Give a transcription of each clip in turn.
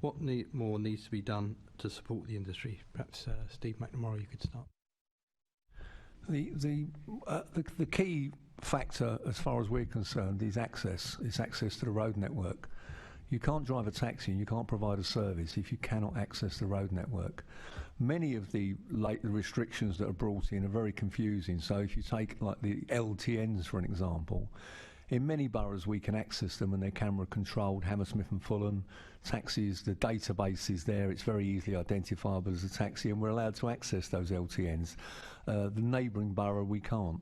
What more needs to be done to support the industry? Perhaps Steve McNamara, you could start. The key factor, as far as we're concerned, is access. It's access to the road network. You can't drive a taxi and you can't provide a service if you cannot access the road network. Many of the restrictions that are brought in are very confusing. So if you take like the LTNs for an example, in many boroughs we can access them and they're camera controlled. Hammersmith and Fulham, taxis, the database is there, it's very easily identifiable as a taxi and we're allowed to access those LTNs. The neighbouring borough we can't.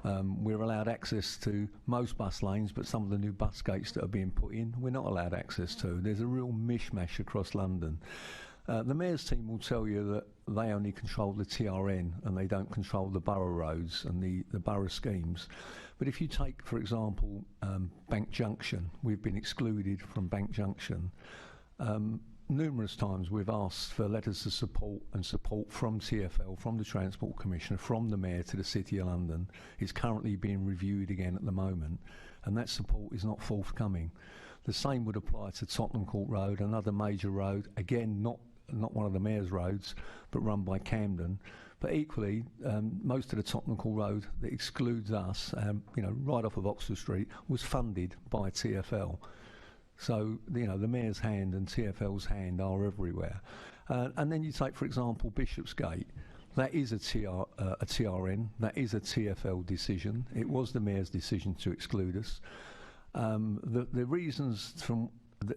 We're allowed access to most bus lanes, but some of the new bus gates that are being put in, we're not allowed access to. There's a real mishmash across London. The Mayor's team will tell you that they only control the TRN and they don't control the borough roads and the borough schemes. But if you take, for example, Bank Junction, we've been excluded from Bank Junction. Numerous times we've asked for letters of support from TfL, from the Transport Commissioner, from the Mayor to the City of London. It's currently being reviewed again at the moment, and that support is not forthcoming. The same would apply to Tottenham Court Road, another major road, again not one of the Mayor's roads, but run by Camden. But equally, most of the Tottenham Court Road that excludes us, right off of Oxford Street, was funded by TfL. So, the Mayor's hand and TfL's hand are everywhere. And then you take, for example, Bishopsgate. That is a TRN, that is a TfL decision. It was the Mayor's decision to exclude us. The reasons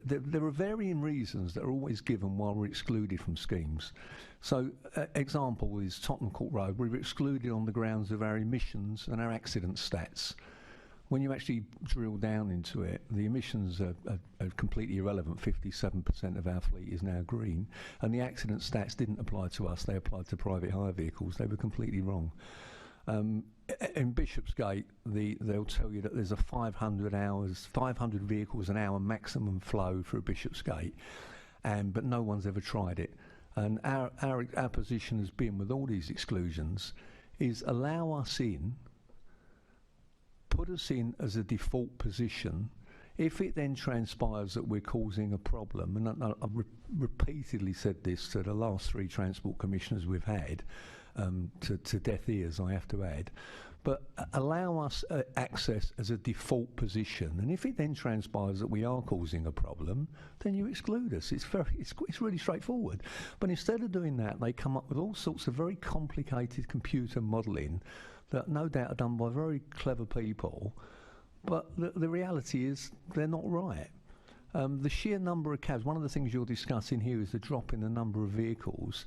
there are varying reasons that are always given while we're excluded from schemes. So, example is Tottenham Court Road. We were excluded on the grounds of our emissions and our accident stats. When you actually drill down into it, the emissions are completely irrelevant. 57% of our fleet is now green, and the accident stats didn't apply to us. They applied to private hire vehicles. They were completely wrong. In Bishopsgate, they'll tell you that there's a 500 vehicles an hour maximum flow through Bishopsgate, but no one's ever tried it. And our position has been, with all these exclusions, is allow us in, put us in as a default position. If it then transpires that we're causing a problem, and I've repeatedly said this to the last 3 Transport Commissioners we've had, to deaf ears I have to add, but allow us access as a default position, and if it then transpires that we are causing a problem, then you exclude us. It's really straightforward. But instead of doing that, they come up with all sorts of very complicated computer modelling that no doubt are done by very clever people, but the reality is they're not right. The sheer number of cabs, one of the things you're discussing here is the drop in the number of vehicles.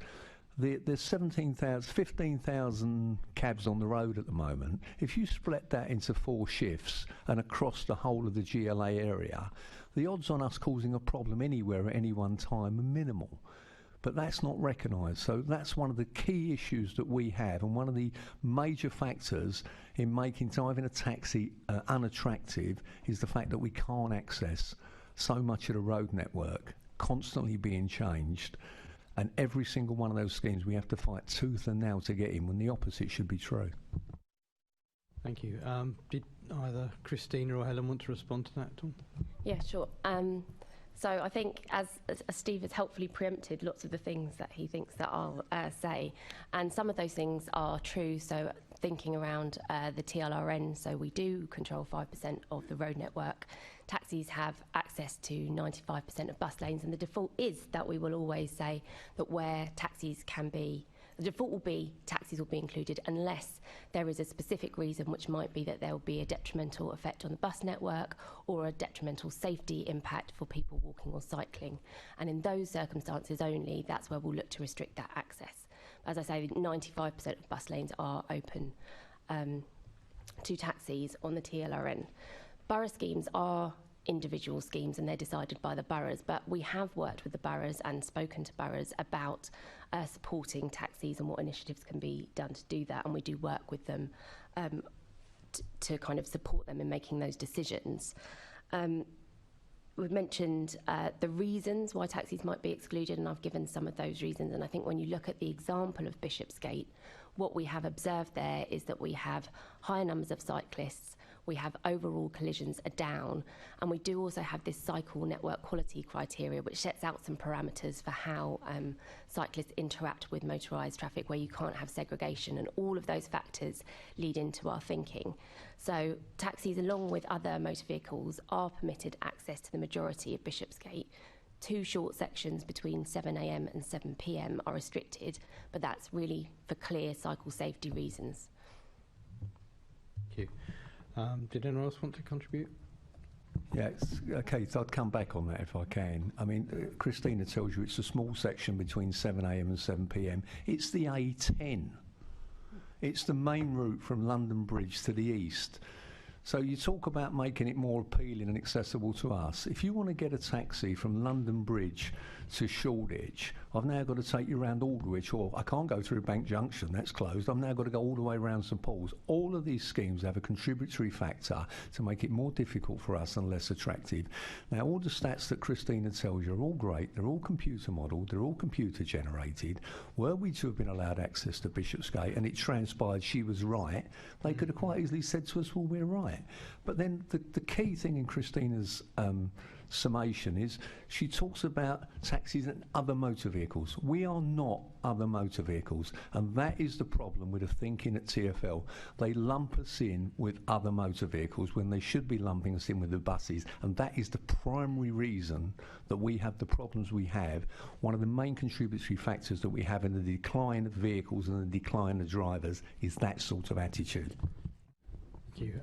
There's 15,000 cabs on the road at the moment. If you split that into 4 shifts and across the whole of the GLA area, the odds on us causing a problem anywhere at any one time are minimal. But that's not recognised. So that's one of the key issues that we have, and one of the major factors in making driving a taxi unattractive is the fact that we can't access so much of the road network, constantly being changed. And every single one of those schemes we have to fight tooth and nail to get in, when the opposite should be true. Thank you. Did either Christina or Helen want to respond to that at all? Yeah, sure. So I think, as Steve has helpfully preempted lots of the things that he thinks that I'll say, and some of those things are true. So thinking around the TLRN, so we do control 5% of the road network. Taxis have access to 95% of bus lanes, and the default is that we will always say that where taxis can be, the default will be taxis will be included unless there is a specific reason, which might be that there will be a detrimental effect on the bus network or a detrimental safety impact for people walking or cycling. And in those circumstances only, that's where we'll look to restrict that access. As I say, 95% of bus lanes are open to taxis on the TLRN. Borough schemes are individual schemes and they're decided by the boroughs, but we have worked with the boroughs and spoken to boroughs about supporting taxis and what initiatives can be done to do that, and we do work with them to kind of support them in making those decisions. We've mentioned the reasons why taxis might be excluded, and I've given some of those reasons, and I think when you look at the example of Bishopsgate, what we have observed there is that we have higher numbers of cyclists, we have overall collisions are down, and we do also have this cycle network quality criteria, which sets out some parameters for how cyclists interact with motorised traffic, where you can't have segregation, and all of those factors lead into our thinking. So taxis, along with other motor vehicles, are permitted access to the majority of Bishopsgate. 2 short sections between 7 a.m. and 7 p.m. are restricted, but that's really for clear cycle safety reasons. Thank you. Did anyone else want to contribute? Yeah, okay, so I'd come back on that if I can. I mean, Christina tells you it's a small section between 7 a.m. and 7 p.m. It's the A10. It's the main route from London Bridge to the east. So you talk about making it more appealing and accessible to us. If you want to get a taxi from London Bridge to Shoreditch, I've now got to take you around Aldwych, or I can't go through Bank Junction, that's closed. I've now got to go all the way around St Paul's. All of these schemes have a contributory factor to make it more difficult for us and less attractive. Now, all the stats that Christina tells you are all great. They're all computer modelled. They're all computer generated. Were we to have been allowed access to Bishopsgate and it transpired she was right, they could have quite easily said to us, well, we're right. But then the key thing in Christina's summation is she talks about taxis and other motor vehicles. We are not other motor vehicles, and that is the problem with the thinking at TfL. They lump us in with other motor vehicles when they should be lumping us in with the buses, and that is the primary reason that we have the problems we have. One of the main contributory factors that we have in the decline of vehicles and the decline of drivers is that sort of attitude. Thank you.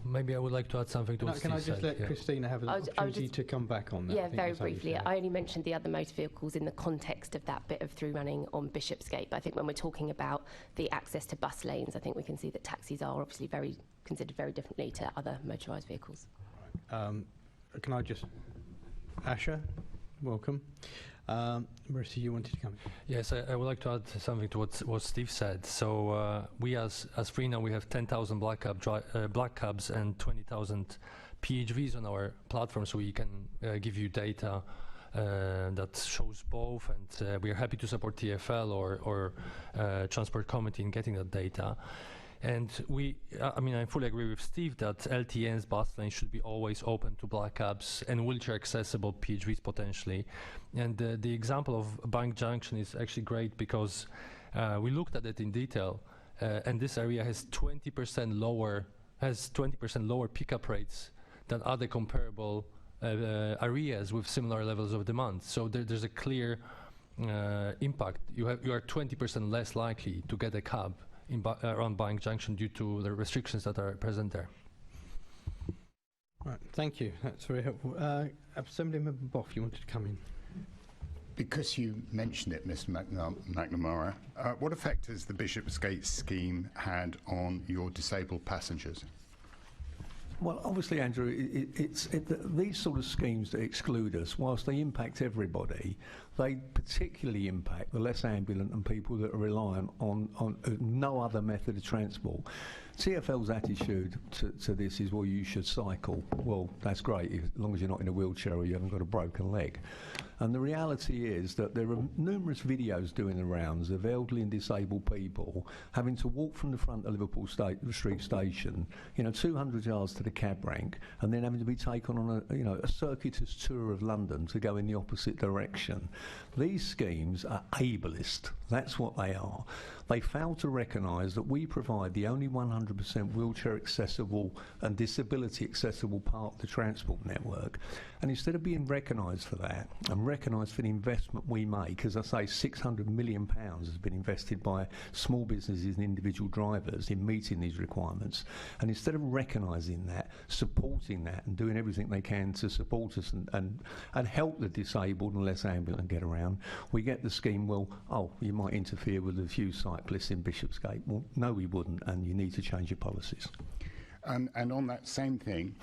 Maybe I would like to add something to what Can I Steve just said, let Christina have an opportunity to come back on that? Yeah, I think very that's only briefly. fair. I only mentioned the other motor vehicles in the context of that bit of through running on Bishopsgate, but I think when we're talking about the access to bus lanes, I think we can see that taxis are obviously considered very differently to other motorised vehicles. Can I just... Asher, welcome. Marissa, you wanted to come in? Yes, I would like to add something to what Steve said. So we as Free now, we have 10,000 black cabs and 20,000 PHVs on our platform, so we can give you data that shows both, and we are happy to support TfL or Transport Committee in getting that data. And I fully agree with Steve that LTN's bus lanes should be always open to black cabs and wheelchair accessible PHVs potentially. And the example of Bank Junction is actually great because we looked at it in detail, and this area has 20% lower pickup rates than other comparable areas with similar levels of demand. So there's a clear impact. You are 20% less likely to get a cab around Bank Junction due to the restrictions that are present there. Right, thank you. That's very helpful. Assemblymember Boff, you wanted to come in? Because you mentioned it, Mr. McNamara, what effect has the Bishopsgate scheme had on your disabled passengers? Well, obviously, Andrew, these sort of schemes that exclude us, whilst they impact everybody, they particularly impact the less ambulant and people that are reliant on no other method of transport. TfL's attitude to this is, well, you should cycle. Well, that's great, as long as you're not in a wheelchair or you haven't got a broken leg. And the reality is that there are numerous videos doing the rounds of elderly and disabled people having to walk from the front of Liverpool Street Station, 200 yards to the cab rank, and then having to be taken on a circuitous tour of London to go in the opposite direction. These schemes are ableist. That's what they are. They fail to recognise that we provide the only 100% wheelchair accessible and disability accessible part of the transport network. And instead of being recognised for that and recognised for the investment we make, as I say, £600 million has been invested by small businesses and individual drivers in meeting these requirements. And instead of recognising that, supporting that and doing everything they can to support us and help the disabled and less ambulant get around, we get the scheme, well, you might interfere with a few cyclists in Bishopsgate. Well, no, we wouldn't, and you need to change your policies. And on that same thing,